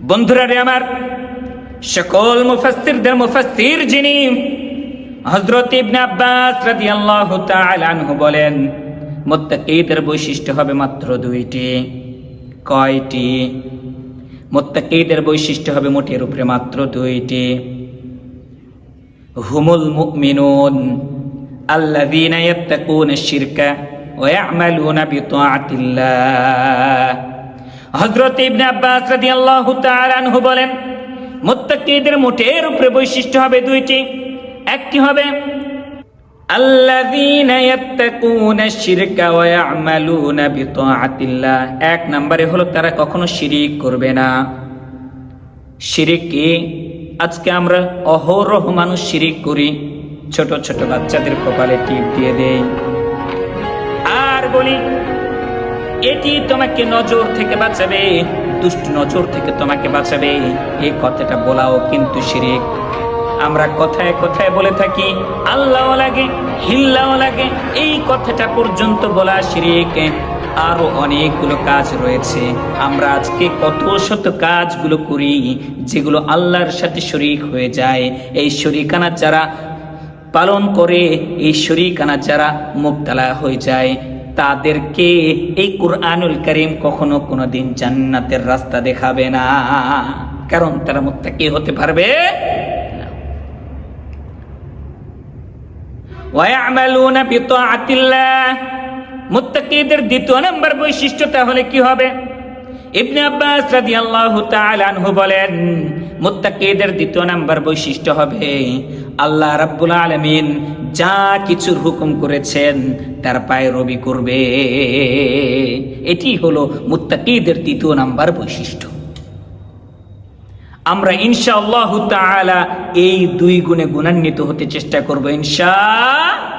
বন্ধুরা রে আমার, সকল মুফাসসিরদের মুফাসসির যিনি হযরত ইবনে আব্বাস রাদিয়াল্লাহু তাআলা আনহু বলেন, মুত্তাকীদের বৈশিষ্ট্য হবে মাত্র দুইটি। কয়টি? মুত্তাকীদের বৈশিষ্ট্য হবে মোটের উপরে মাত্র দুইটি। হুমুল মুমিনুন আল্লাযীনা ইয়াত্তাকুনা আশ-শিরকা ওয়া ইয়া'মালুনা বিতাআতিল্লাহ। হযরত ইবনে আব্বাস রাদিয়াল্লাহু তাআলা আনহু বলেন, মুত্তাকীদের মোটের উপরে বৈশিষ্ট্য হবে দুইটি। একটি হবে আল্লাযীনা ইয়াত্তাকুনা আশ-শিরকা ওয়া ইয়া'মালুনা বিতাআতিল্লাহ। এক নম্বরে হলো তারা কখনো শিরিক করবে না। শিরিক কি? আজকে আমরা অহরহ মানুষ শিরিক করি, ছোট ছোট বাচ্চাদের কপালে টিপ দিয়ে দেই আর বলি এটি তোমাকে নজর থেকে বাঁচাবে, দুষ্ট নজর থেকে তোমাকে বাঁচাবে। এই কথাটা বলাও কিন্তু শিরিক। আমরা কথায় কথায় বলে থাকি আল্লাহও লাগে হিল্লাও লাগে, এই কথাটা পর্যন্ত বলা শিরিক। আরো অনেকগুলো কাজ রয়েছে। আমরা আজকে কত শত কাজগুলো করি যেগুলো আল্লাহর সাথে শরীক হয়ে যায়। এই শরীকানা যারা পালন করে, এই শরীকানা যারা মুবতালা হয়ে যায়, তাদেরকে এই কুরআনুল কারীম কখনো কোনোদিন জান্নাতের রাস্তা দেখাবে না, কারণ তারা মুত্তাকি হতে পারবে না। ওয়া ইয়া'মালুনা বিতাআতিল্লাহ। মুত্তাকিদের দ্বিতীয় নম্বর বৈশিষ্ট্য তাহলে কি হবে? ইবনে আব্বাস রাদিয়াল্লাহু তাআলা আনহু বলেন, মুত্তাকিদের দ্বিতীয় নম্বর বৈশিষ্ট্য হবে আল্লাহ রাব্বুল আলামিন যা কিছুর হুকুম করেছেন তার পায়রবি করবে। এটি হলো মুত্তাকিদের দ্বিতীয় নম্বর বৈশিষ্ট্য। আমরা ইনশাআল্লাহু তাআলা এই দুই গুণে গুণান্বিত হতে চেষ্টা করব ইনশাআল্লাহ।